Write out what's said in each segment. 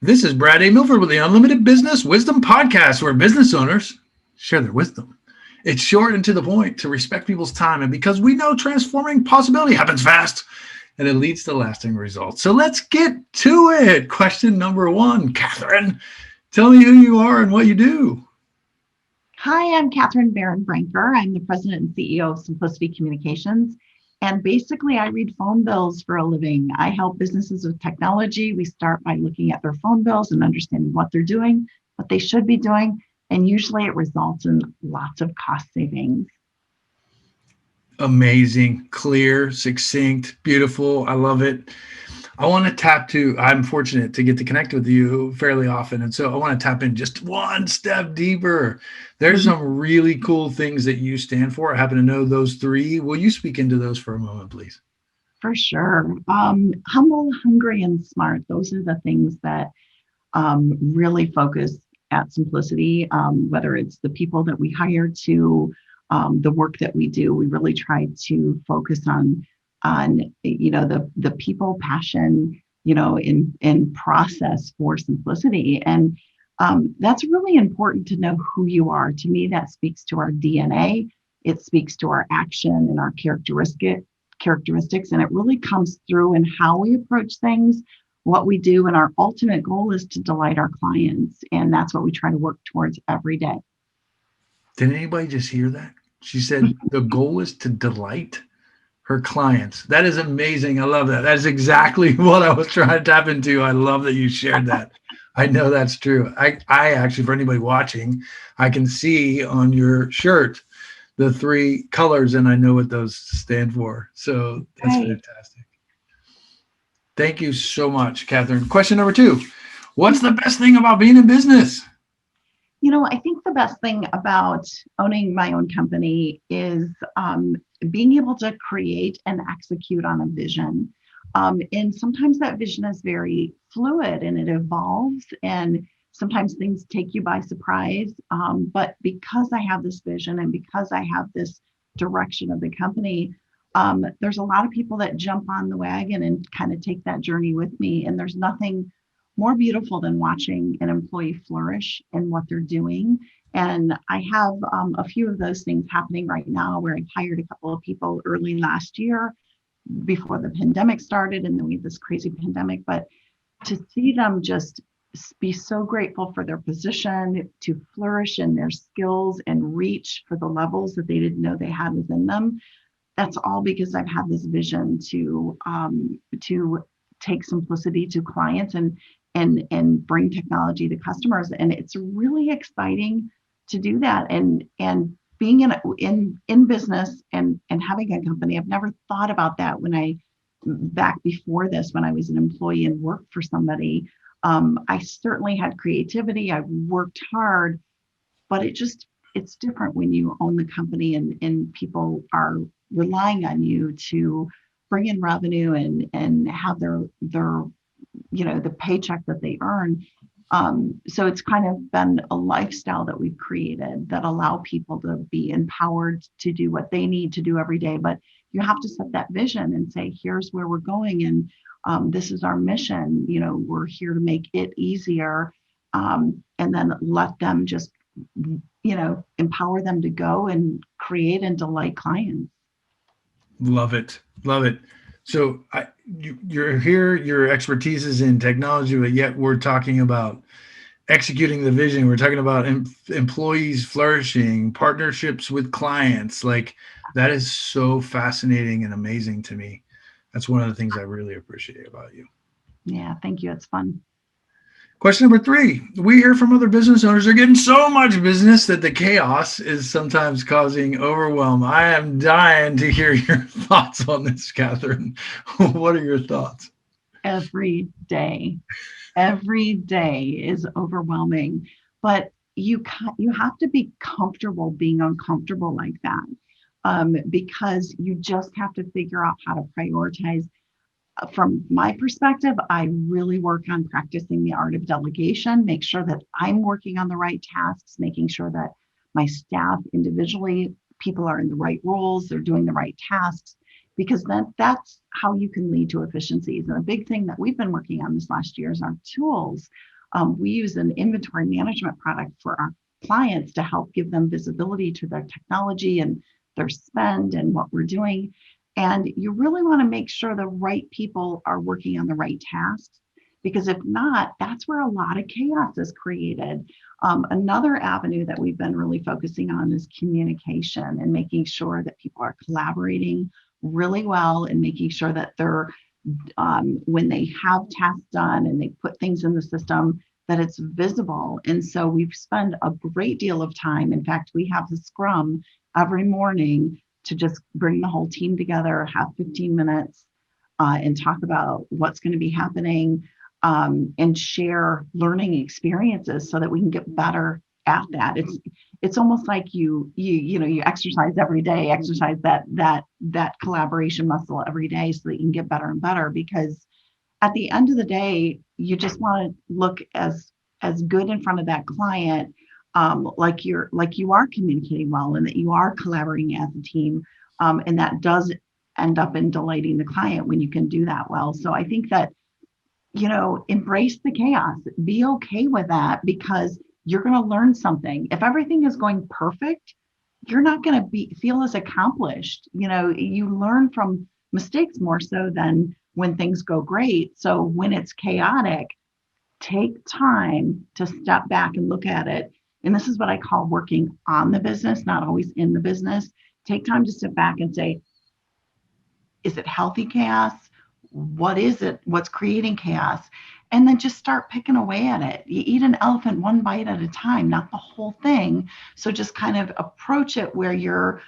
This is Brad A.Milford with the Unlimited Business Wisdom Podcast, where business owners share their wisdom. It's short and to the point to respect people's time, and because we know transforming possibility happens fast and it leads to lasting results. So let's get to it. Question number one, Catherine, tell me who you are and what you do. Hi, I'm Catherine Behrenbrinker. I'm the president and CEO of Simplicity Communications. And basically, I read phone bills for a living. I help businesses with technology. We start by looking at their phone bills and understanding what they're doing, what they should be doing. And usually it results in lots of cost savings. Amazing, clear, succinct, beautiful. I love it. I want to tap to, I'm fortunate to get to connect with you fairly often. And so I want to tap in just one step deeper. There's some really cool things that you stand for. I happen to know those three. Will you speak into those for a moment, please? For sure. Humble, hungry, and smart. Those are the things that really focus at Simplicity, whether it's the people that we hire to the work that we do. We really try to focus on the people passion, in process for simplicity. And that's really important to know who you are. To me, that speaks to our DNA. It speaks to our action and our characteristics. And it really comes through in how we approach things, what we do. And our ultimate goal is to delight our clients. And that's what we try to work towards every day. Did anybody just hear that? She said the goal is to delight her clients. That is amazing. I love that. That is exactly what I was trying to tap into. I love that you shared that. I know that's true. I actually, for anybody watching, I can see on your shirt the three colors, and I know what those stand for. So that's fantastic. Thank you so much, Catherine. Question number two. What's the best thing about being in business? I think the best thing about owning my own company is being able to create and execute on a vision. And sometimes that vision is very fluid and it evolves, and sometimes things take you by surprise. But because I have this vision and because I have this direction of the company, there's a lot of people that jump on the wagon and kind of take that journey with me. And there's nothing more beautiful than watching an employee flourish in what they're doing. And I have a few of those things happening right now, where I hired a couple of people early last year before the pandemic started, and then we had this crazy pandemic. But to see them just be so grateful for their position, to flourish in their skills and reach for the levels that they didn't know they had within them, that's all because I've had this vision to take simplicity to clients and bring technology to customers. And it's really exciting to do that. And being in business and having a company, I've never thought about that back before this, when I was an employee and worked for somebody. I certainly had creativity. I worked hard, but it's different when you own the company and people are relying on you to bring in revenue and have their the paycheck that they earn. So it's kind of been a lifestyle that we've created that allow people to be empowered to do what they need to do every day. But you have to set that vision and say, here's where we're going. And this is our mission. We're here to make it easier. And then let them just, empower them to go and create and delight clients. Love it. Love it. So you're here, your expertise is in technology, but yet we're talking about executing the vision. We're talking about employees flourishing, partnerships with clients. Like, that is so fascinating and amazing to me. That's one of the things I really appreciate about you. Yeah, thank you. It's fun. Question number three. We hear from other business owners, they're getting so much business that the chaos is sometimes causing overwhelm. I am dying to hear your thoughts on this, Catherine. What are your thoughts? Every day is overwhelming, but you have to be comfortable being uncomfortable like that, because you just have to figure out how to prioritize. From my perspective, I really work on practicing the art of delegation, make sure that I'm working on the right tasks, making sure that my staff individually, people are in the right roles, they're doing the right tasks, because that's how you can lead to efficiencies. And a big thing that we've been working on this last year is our tools. We use an inventory management product for our clients to help give them visibility to their technology and their spend and what we're doing. And you really want to make sure the right people are working on the right tasks, because if not, that's where a lot of chaos is created. Another avenue that we've been really focusing on is communication and making sure that people are collaborating really well and making sure that they're, when they have tasks done and they put things in the system, that it's visible. And so we've spent a great deal of time. In fact, we have the scrum every morning to just bring the whole team together, have 15 minutes and talk about what's going to be happening, and share learning experiences so that we can get better at that. It's almost like you exercise every day, exercise that collaboration muscle every day so that you can get better and better, because at the end of the day, you just want to look as good in front of that client, like you are communicating well and that you are collaborating as a team, and that does end up in delighting the client when you can do that well. So I think that, embrace the chaos, be okay with that, because you're going to learn something. If everything is going perfect, you're not going to feel as accomplished. You learn from mistakes more so than when things go great. So when it's chaotic, take time to step back and look at it. And this is what I call working on the business, not always in the business. Take time to step back and say, is it healthy chaos? What is it? What's creating chaos? And then just start picking away at it. You eat an elephant one bite at a time, not the whole thing. So just kind of approach it where you're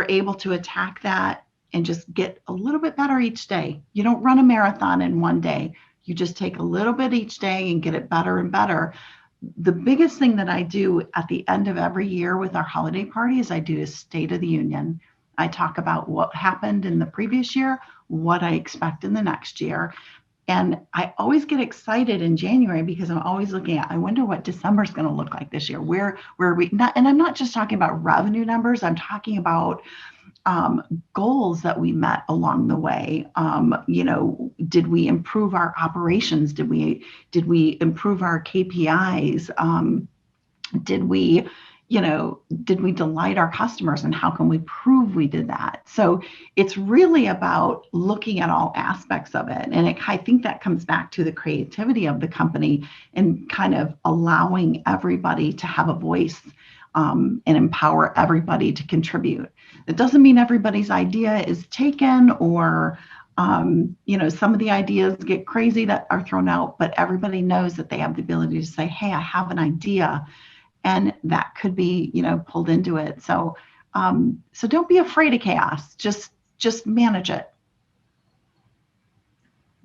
able to attack that and just get a little bit better each day. You don't run a marathon in one day. You just take a little bit each day and get it better and better. The biggest thing that I do at the end of every year with our holiday party is I do a State of the Union. I talk about what happened in the previous year, what I expect in the next year. And I always get excited in January because I'm always looking at, I wonder what December is going to look like this year. Where are we not? And I'm not just talking about revenue numbers. I'm talking about goals that we met along the way. Did we improve our operations? Did we improve our KPIs? Did we delight our customers, and how can we prove we did that? So it's really about looking at all aspects of it. And I think that comes back to the creativity of the company and kind of allowing everybody to have a voice, and empower everybody to contribute. It doesn't mean everybody's idea is taken, or some of the ideas get crazy that are thrown out, but everybody knows that they have the ability to say, hey, I have an idea, and that could be, pulled into it. So don't be afraid of chaos. Just manage it.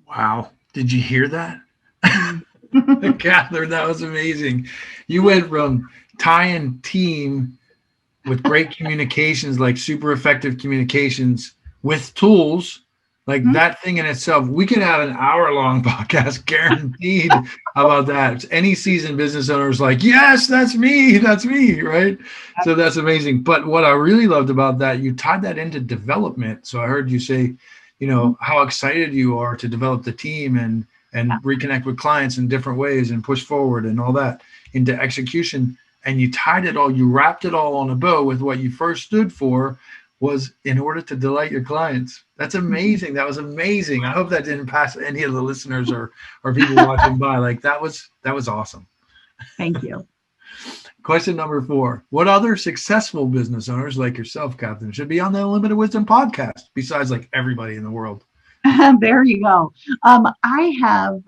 Wow. Did you hear that? Catherine, that was amazing. You went from tying team with great communications, like super effective communications with tools, like that thing in itself. We could have an hour-long podcast guaranteed about that. Any seasoned business owner is like, yes, that's me, right? So that's amazing. But what I really loved about that, you tied that into development. So I heard you say, how excited you are to develop the team and reconnect with clients in different ways and push forward and all that into execution. And you tied it all, you wrapped it all on a bow with what you first stood for was in order to delight your clients. That's amazing. That was amazing. I hope that didn't pass any of the listeners or people watching by. Like that was awesome. Thank you. Question number 4. What other successful business owners like yourself, Catherine, should be on the Unlimited Wisdom podcast besides like everybody in the world? There you go. I have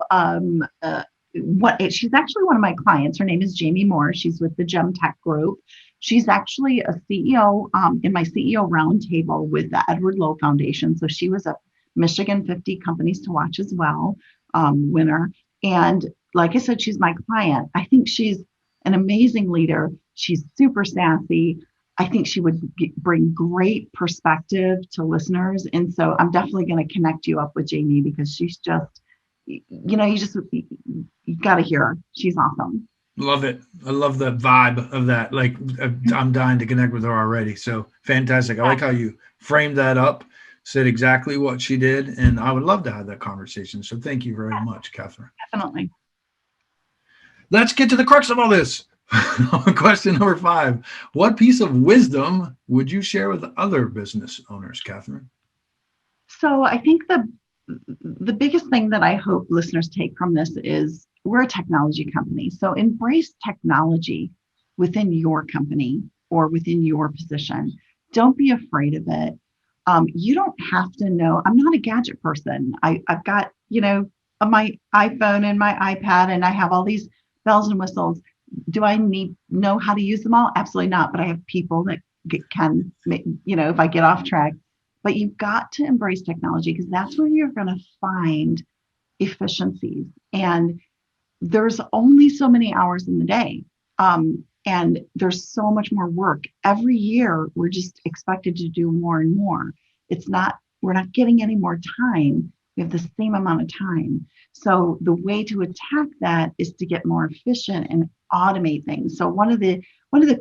she's actually one of my clients. Her name is Jamie Moore. She's with the Gem Tech Group. She's actually a CEO in my CEO roundtable with the Edward Lowe Foundation. So she was a Michigan 50 Companies to Watch as well winner. And like I said, she's my client. I think she's an amazing leader. She's super sassy. I think she would bring great perspective to listeners. And so I'm definitely going to connect you up with Jamie, because she's just, you got to hear her. She's awesome. Love it. I love the vibe of that. Like I'm dying to connect with her already. So fantastic. I like how you framed that up, said exactly what she did. And I would love to have that conversation. So thank you very much, Catherine. Definitely. Let's get to the crux of all this. Question number 5. What piece of wisdom would you share with other business owners, Catherine? So I think the biggest thing that I hope listeners take from this is we're a technology company. So embrace technology within your company or within your position. Don't be afraid of it. You don't have to know. I'm not a gadget person. I've got, my iPhone and my iPad, and I have all these bells and whistles. Do I need know how to use them all? Absolutely not. But I have people that can, if I get off track. But you've got to embrace technology because that's where you're going to find efficiencies. And there's only so many hours in the day. And there's so much more work. Every year, we're just expected to do more and more. We're not getting any more time. We have the same amount of time. So the way to attack that is to get more efficient and automate things. So one of the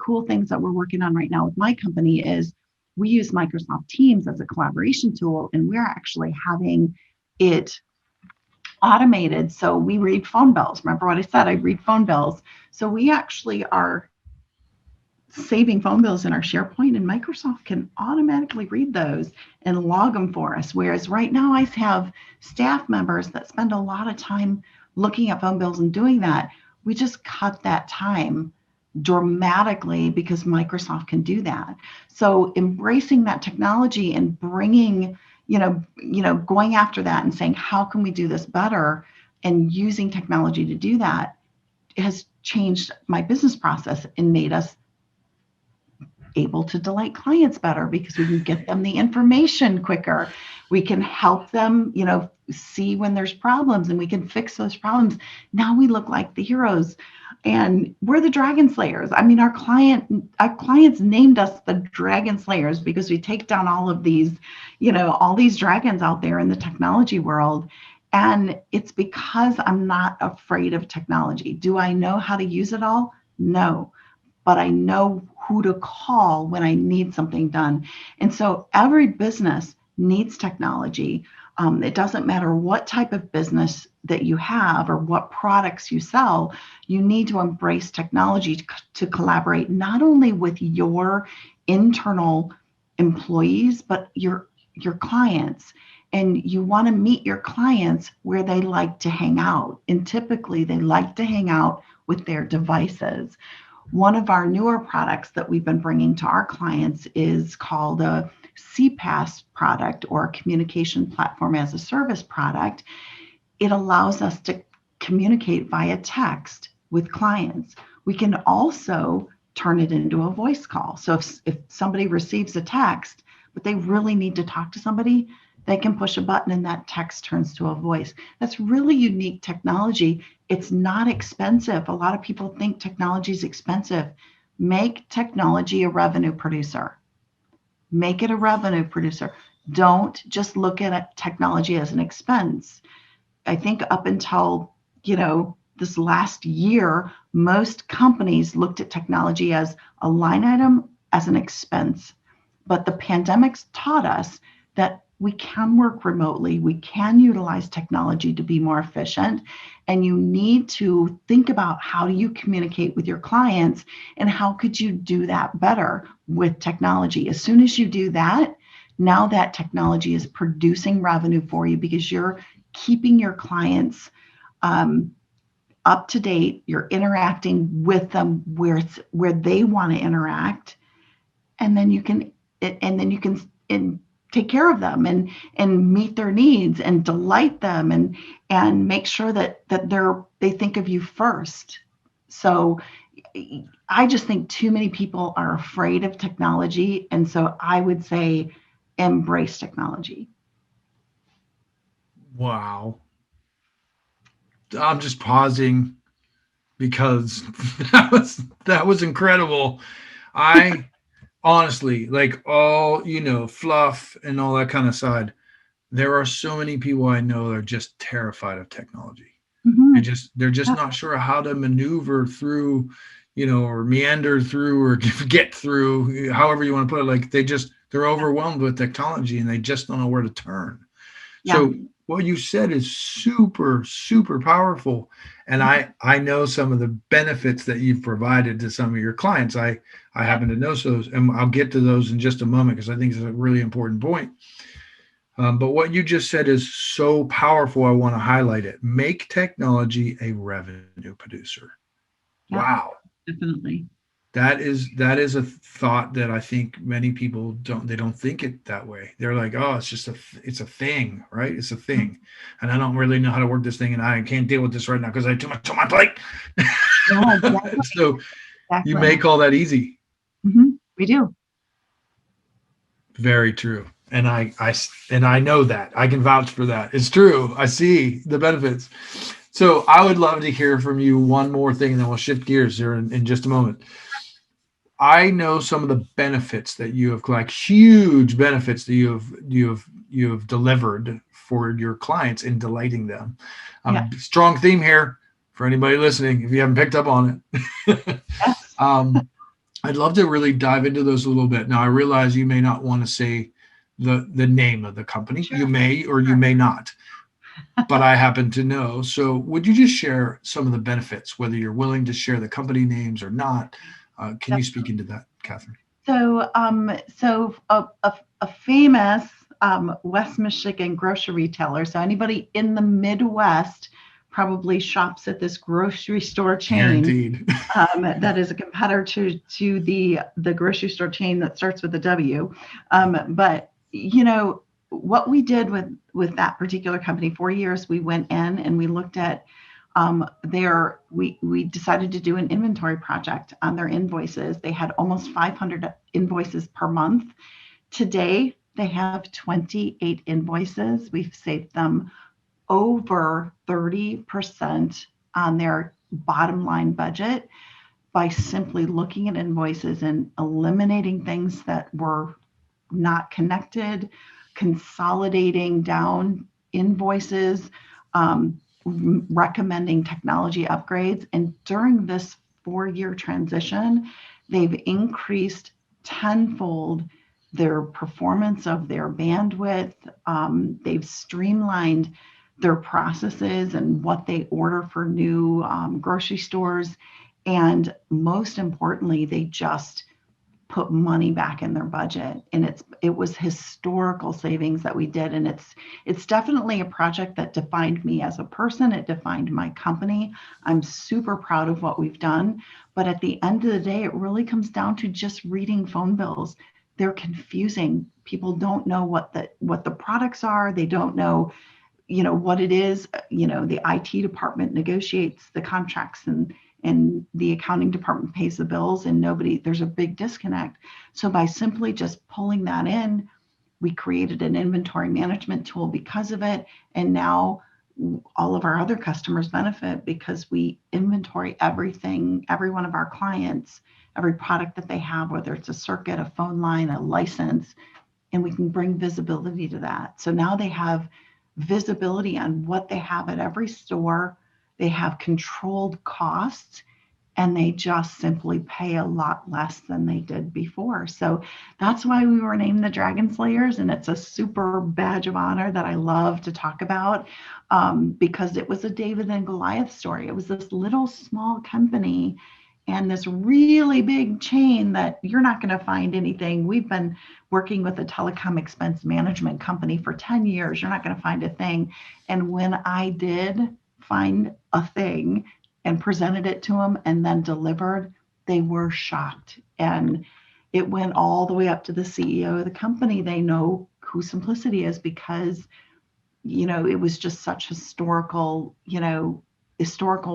cool things that we're working on right now with my company is we use Microsoft Teams as a collaboration tool, and we're actually having it automated. So we read phone bills. Remember what I said? I read phone bills. So we actually are saving phone bills in our SharePoint, and Microsoft can automatically read those and log them for us. Whereas right now, I have staff members that spend a lot of time looking at phone bills and doing that. We just cut that time dramatically because Microsoft can do that. So embracing that technology and bringing, going after that and saying, how can we do this better? And using technology to do that has changed my business process and made us able to delight clients better because we can get them the information quicker. We can help them, see when there's problems and we can fix those problems. Now we look like the heroes and we're the dragon slayers. I mean, our clients named us the dragon slayers because we take down all of these, all these dragons out there in the technology world. And it's because I'm not afraid of technology. Do I know how to use it all? No, but I know who to call when I need something done. And so every business needs technology. It doesn't matter what type of business that you have or what products you sell, you need to embrace technology to collaborate not only with your internal employees, but your clients. And you want to meet your clients where they like to hang out. And typically they like to hang out with their devices. One of our newer products that we've been bringing to our clients is called a CPaaS product, or a communication platform as a service product. It allows us to communicate via text with clients. We can also turn it into a voice call. So if somebody receives a text, but they really need to talk to somebody, they can push a button and that text turns to a voice. That's really unique technology. It's not expensive. A lot of people think technology is expensive. Make technology a revenue producer. Make it a revenue producer. Don't just look at technology as an expense. I think up until, this last year, most companies looked at technology as a line item, as an expense. But the pandemic's taught us that we can work remotely. We can utilize technology to be more efficient. And you need to think about how do you communicate with your clients and how could you do that better with technology. As soon as you do that, now that technology is producing revenue for you because you're keeping your clients up to date. You're interacting with them where they want to interact, and then you can take care of them and meet their needs and delight them and make sure that they think of you first. So I just think too many people are afraid of technology, and so I would say embrace technology. Wow. I'm just pausing because that was incredible. I honestly, like, all, fluff and all that kind of side. There are so many people I know that are just terrified of technology. They Mm-hmm. just they're just not sure how to maneuver through, or meander through, or get through, however you want to put it. Like, they're overwhelmed with technology and they just don't know where to turn. Yeah. So what you said is super, super powerful. And I know some of the benefits that you've provided to some of your clients. I happen to know those, and I'll get to those in just a moment because I think it's a really important point. But what you just said is so powerful. I want to highlight it. Make technology a revenue producer. Yeah, Wow. definitely. That is a thought that I think many people don't think it that way. They're like, oh, it's a thing, right? It's a Mhm. thing, and I don't really know how to work this thing, and I can't deal with this right now because I have too much on my plate. Yeah, exactly. So you Exactly. make all that easy. We do. Very true. And I know that. I can vouch for that. It's true. I see the benefits. So I would love to hear from you one more thing, and then we'll shift gears here in just a moment. I know some of the benefits that you have, like huge benefits that you have delivered for your clients in delighting them. Yeah. Strong theme here for anybody listening, if you haven't picked up on it. Yes. um, I'd love to really dive into those a little bit. Now, I realize you may not want to say the name of the company. Sure. You may or you Sure. may not, but I happen to know. So, would you just share some of the benefits, whether you're willing to share the company names or not? Can you speak into that, Catherine? So a famous West Michigan grocery retailer. So anybody in the Midwest probably shops at this grocery store chain Guaranteed. that is a competitor to the grocery store chain that starts with a W. But what we did with that particular company, 4 years, we went in and we looked at we decided to do an inventory project on their invoices. They had almost 500 invoices per month. Today, they have 28 invoices. We've saved them over 30% on their bottom line budget by simply looking at invoices and eliminating things that were not connected, consolidating down invoices, recommending technology upgrades. And during this 4 year transition, they've increased tenfold their performance of their bandwidth. They've streamlined their processes and what they order for new grocery stores. And most importantly, they just put money back in their budget, and it was historical savings that we did. And it's definitely a project that defined me as a person. It defined my company. I'm super proud of what we've done, but at the end of the day, it really comes down to just reading phone bills. They're confusing. People don't know what the products are. They don't know what it is. The IT department negotiates the contracts, and the accounting department pays the bills, and there's a big disconnect. So by simply just pulling that in, we created an inventory management tool because of it. And now all of our other customers benefit because we inventory everything, every one of our clients, every product that they have, whether it's a circuit, a phone line, a license, and we can bring visibility to that. So now they have visibility on what they have at every store. They have controlled costs, and they just simply pay a lot less than they did before. So that's why we were named the Dragon Slayers, and it's a super badge of honor that I love to talk about, because it was a David and Goliath story. It was this little small company and this really big chain that you're not going to find anything. We've been working with a telecom expense management company for 10 years. You're not going to find a thing. And when I did find a thing and presented it to them and then delivered, they were shocked. And it went all the way up to the CEO of the company. They know who Simplicity is because, it was just such historical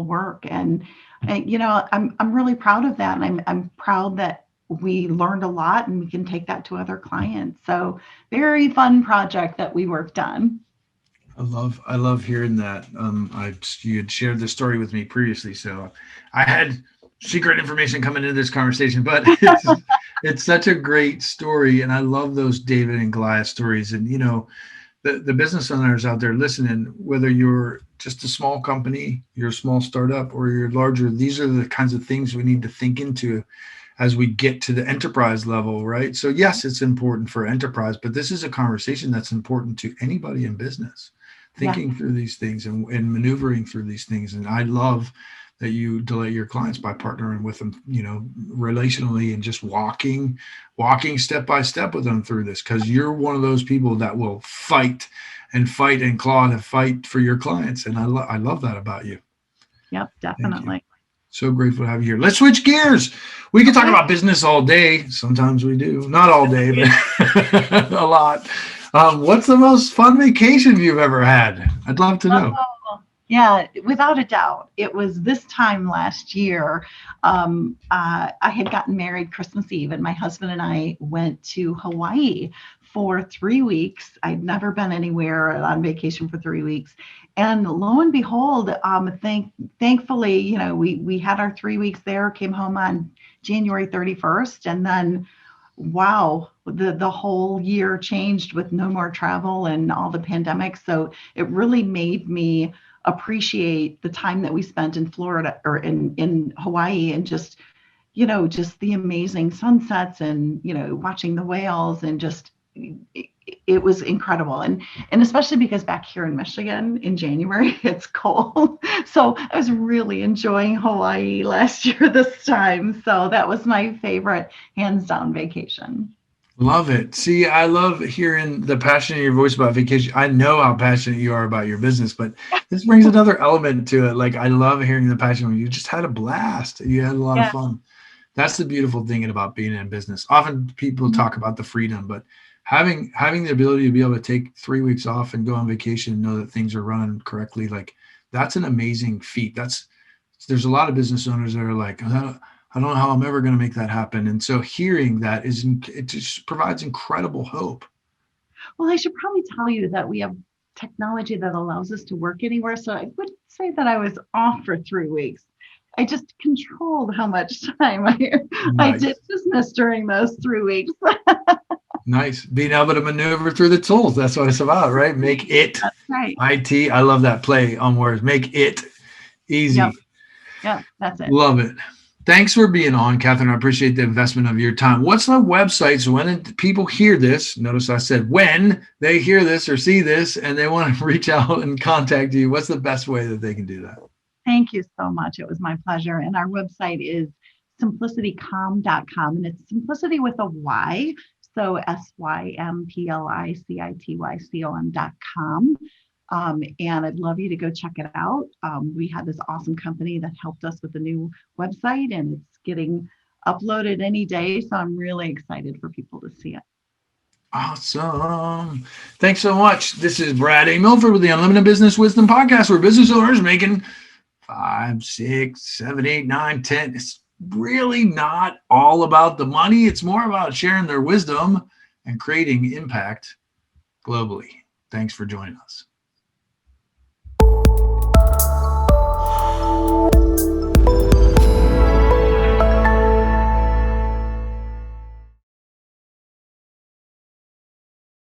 work. And I'm really proud of that. And I'm proud that we learned a lot and we can take that to other clients. So very fun project that we worked on. I love hearing that. You had shared this story with me previously, so I had secret information coming into this conversation. But it's such a great story, and I love those David and Goliath stories. And the business owners out there listening, whether you're just a small company, you're a small startup, or you're larger, these are the kinds of things we need to think into as we get to the enterprise level, right? So yes, it's important for enterprise, but this is a conversation that's important to anybody in business. Yeah. thinking through these things and maneuvering through these things. And I love that you delight your clients by partnering with them, relationally, and just walking step by step with them through this, because you're one of those people that will fight and claw to fight for your clients. And I love that about you. Yep, Thank you. definitely. So grateful to have you here. Let's switch gears. We can talk about business all day. Sometimes we do. Not all day, but a lot. What's the most fun vacation you've ever had? I'd love to know. Yeah, without a doubt. It was this time last year. I had gotten married Christmas Eve, and my husband and I went to Hawaii for 3 weeks. I'd never been anywhere on vacation for 3 weeks. And lo and behold, thankfully, we had our 3 weeks there, came home on January 31st, and then wow, the whole year changed with no more travel and all the pandemic. So it really made me appreciate the time that we spent in Florida or in Hawaii, and just the amazing sunsets, and watching the whales, and just it was incredible. And especially because back here in Michigan in January it's cold. So I was really enjoying Hawaii last year this time. So that was my favorite hands down vacation. Love it. See, I love hearing the passion in your voice about vacation. I know how passionate you are about your business, but this brings another element to it. Like, I love hearing the passion when you just had a blast. You had a lot of Yeah. fun. That's the beautiful thing about being in business. Often people talk about the freedom, but having the ability to be able to take 3 weeks off and go on vacation and know that things are running correctly, like, that's an amazing feat. There's a lot of business owners that are like, I don't know how I'm ever going to make that happen. And so hearing that it just provides incredible hope. Well, I should probably tell you that we have technology that allows us to work anywhere. So I wouldn't say that I was off for 3 weeks. I just controlled how much time I did Nice. business during those 3 weeks. Nice. Being able to maneuver through the tools. That's what it's about, right? Make it That's right. IT. I love that play on words. Make it Yep. easy. Yep. That's it. Love it. Thanks for being on, Catherine. I appreciate the investment of your time. What's the website? So when people hear this, notice I said when they hear this or see this and they want to reach out and contact you, what's the best way that they can do that? Thank you so much. It was my pleasure. And our website is simplicitycom.com, and it's simplicity with a Y. So SYMPLICITYCOM.com. And I'd love you to go check it out. We had this awesome company that helped us with the new website, and it's getting uploaded any day. So I'm really excited for people to see it. Awesome. Thanks so much. This is Brad A.Milford with the Unlimited Business Wisdom Podcast, where business owners making 5, 6, 7, 8, 9, 10. It's really not all about the money. It's more about sharing their wisdom and creating impact globally. Thanks for joining us.